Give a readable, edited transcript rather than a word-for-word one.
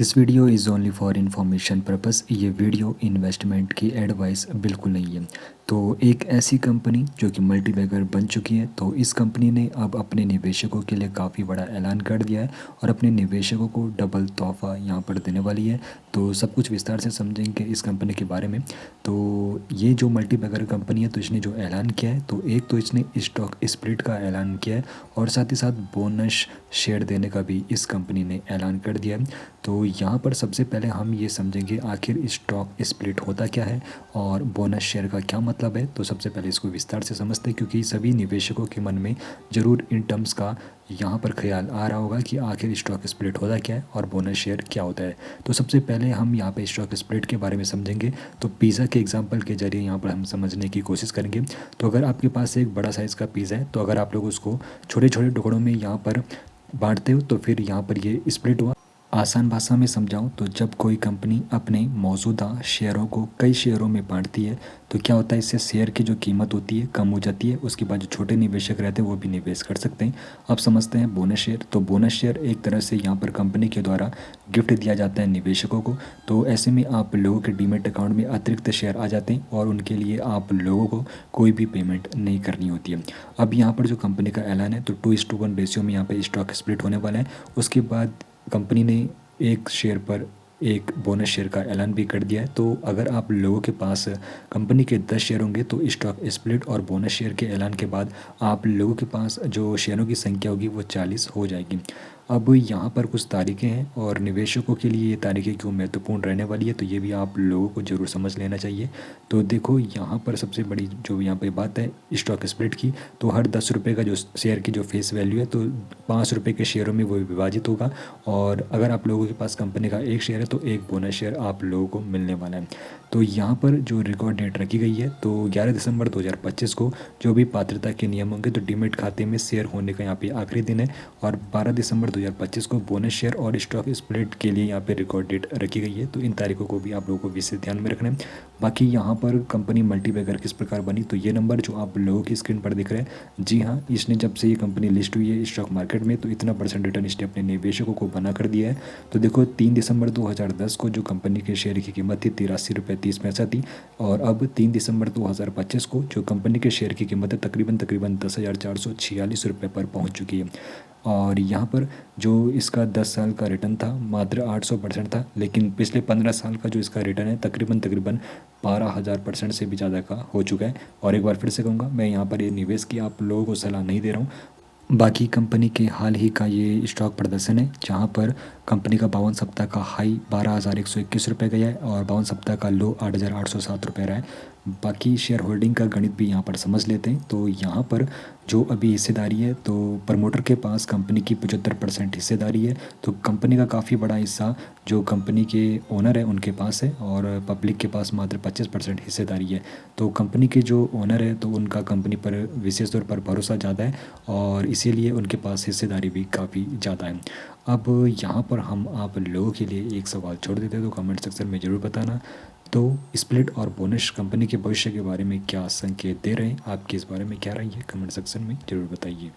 This video is only for information purpose. ये video investment की advice बिल्कुल नहीं है। तो एक ऐसी कंपनी जो कि मल्टीबैगर बन चुकी है, तो इस कंपनी ने अब अपने निवेशकों के लिए काफ़ी बड़ा ऐलान कर दिया है और अपने निवेशकों को डबल तोहफा यहाँ पर देने वाली है। तो सब कुछ विस्तार से समझेंगे इस कंपनी के बारे में। तो ये जो मल्टीबैगर कंपनी है, तो इसने जो ऐलान किया है, तो एक तो इसने स्टॉक स्प्लिट का ऐलान किया है और साथ ही साथ बोनस शेयर देने का भी इस कंपनी ने ऐलान कर दिया है। तो यहाँ पर सबसे पहले हम ये समझेंगे आखिर स्टॉक स्प्लिट होता क्या है और बोनस शेयर का क्या मतलब है। तो सबसे पहले इसको विस्तार से समझते हैं, क्योंकि सभी निवेशकों के मन में ज़रूर इन टर्म्स का यहाँ पर ख्याल आ रहा होगा कि आखिर स्टॉक स्प्लिट होता क्या है और बोनस शेयर क्या होता है। तो सबसे पहले हम यहाँ पे स्टॉक स्प्लिट के बारे में समझेंगे। तो पिज़्ज़ा के एग्जांपल के जरिए यहाँ पर हम समझने की कोशिश करेंगे। तो अगर आपके पास एक बड़ा साइज़ का पिज़्ज़ा है, तो अगर आप लोग उसको छोटे छोटे टुकड़ों में यहाँ पर बांटते हो, तो फिर यहाँ पर ये स्प्लिट हुआ। आसान भाषा में समझाऊं तो जब कोई कंपनी अपने मौजूदा शेयरों को कई शेयरों में बांटती है, तो क्या होता है, इससे शेयर की जो कीमत होती है कम हो जाती है। उसके बाद जो छोटे निवेशक रहते हैं वो भी निवेश कर सकते हैं। अब समझते हैं बोनस शेयर। तो बोनस शेयर एक तरह से यहाँ पर कंपनी के द्वारा गिफ्ट दिया जाता है निवेशकों को। तो ऐसे में आप लोगों के डीमेट अकाउंट में अतिरिक्त शेयर आ जाते हैं और उनके लिए आप लोगों को कोई भी पेमेंट नहीं करनी होती है। अब यहाँ पर जो कंपनी का ऐलान है, तो 2:1 रेशियो में यहाँ पर स्टॉक स्प्लिट होने वाला है। उसके बाद कंपनी ने एक शेयर पर एक बोनस शेयर का ऐलान भी कर दिया है। तो अगर आप लोगों के पास कंपनी के 10 शेयर होंगे, तो स्टॉक स्प्लिट और बोनस शेयर के ऐलान के बाद आप लोगों के पास जो शेयरों की संख्या होगी वो 40 हो जाएगी। अब यहाँ पर कुछ तारीखें हैं और निवेशकों के लिए ये तारीखें क्यों महत्वपूर्ण रहने वाली है, तो ये भी आप लोगों को ज़रूर समझ लेना चाहिए। तो देखो, यहाँ पर सबसे बड़ी जो यहाँ पे बात है स्टॉक स्प्लिट की, तो हर 10 रुपये का जो शेयर की जो फेस वैल्यू है, तो 5 रुपये के शेयरों में वो विभाजित होगा। और अगर आप लोगों के पास कंपनी का एक शेयर है, तो एक बोनस शेयर आप लोगों को मिलने वाला है। तो यहाँ पर जो रिकॉर्ड डेट रखी गई है, तो 11 दिसंबर 2025 को जो भी पात्रता के नियम होंगे, तो डीमेट खाते में शेयर होने का यहाँ पे आखिरी दिन है। और 12 दिसंबर 2025 को बोनस शेयर और स्टॉक स्प्लिट के लिए यहाँ पे रिकॉर्ड डेट रखी गई है। तो इन तारीखों को भी आप लोगों को विशेष ध्यान में रखना है। बाकी यहाँ पर कंपनी मल्टीबैगर किस प्रकार बनी, तो ये नंबर जो आप लोगों की स्क्रीन पर दिख रहा है, जी हाँ, इसने जब से ये कंपनी लिस्ट हुई है स्टॉक मार्केट में, तो इतना परसेंट रिटर्न इसने अपने निवेशकों को बना कर दिया है। तो देखो, 3 दिसंबर 2010 को जो कंपनी के शेयर की कीमत थी 83.30 रुपये थी, और अब 3 दिसंबर 2025 को जो कंपनी के शेयर की कीमत है तकरीबन 10,446 रुपये पर पहुंच चुकी है। और यहाँ पर जो इसका 10 साल का रिटर्न था मात्र 800% था, लेकिन पिछले 15 साल का जो इसका रिटर्न है तकरीबन 12,000% से भी ज़्यादा का हो चुका है। और एक बार फिर से कहूँगा, मैं यहाँ पर ये निवेश की आप लोगों को सलाह नहीं दे रहा हूँ। बाकी कंपनी के हाल ही का ये स्टॉक प्रदर्शन है, जहां पर कंपनी का 52 सप्ताह का हाई 12,121 रुपये गया है और 52 सप्ताह का लो 8,807 रुपये रहा है। बाकी शेयर होल्डिंग का गणित भी यहाँ पर समझ लेते हैं। तो यहाँ पर जो अभी हिस्सेदारी है, तो प्रमोटर के पास कंपनी की 75% हिस्सेदारी है। तो कंपनी का काफ़ी बड़ा हिस्सा जो कंपनी के ओनर है उनके पास है और पब्लिक के पास मात्र 25% हिस्सेदारी है। तो कंपनी के जो ओनर है, तो उनका कंपनी पर विशेष तौर पर भरोसा ज़्यादा है और इसीलिए उनके पास हिस्सेदारी भी काफ़ी ज़्यादा है। अब यहाँ पर हम आप लोगों के लिए एक सवाल छोड़ देते हैं, तो कमेंट सेक्शन में ज़रूर बताना। तो स्प्लिट और बोनस कंपनी के भविष्य के बारे में क्या संकेत दे रहे हैं, आपकी इस बारे में क्या राय है, कमेंट सेक्शन में ज़रूर बताइए।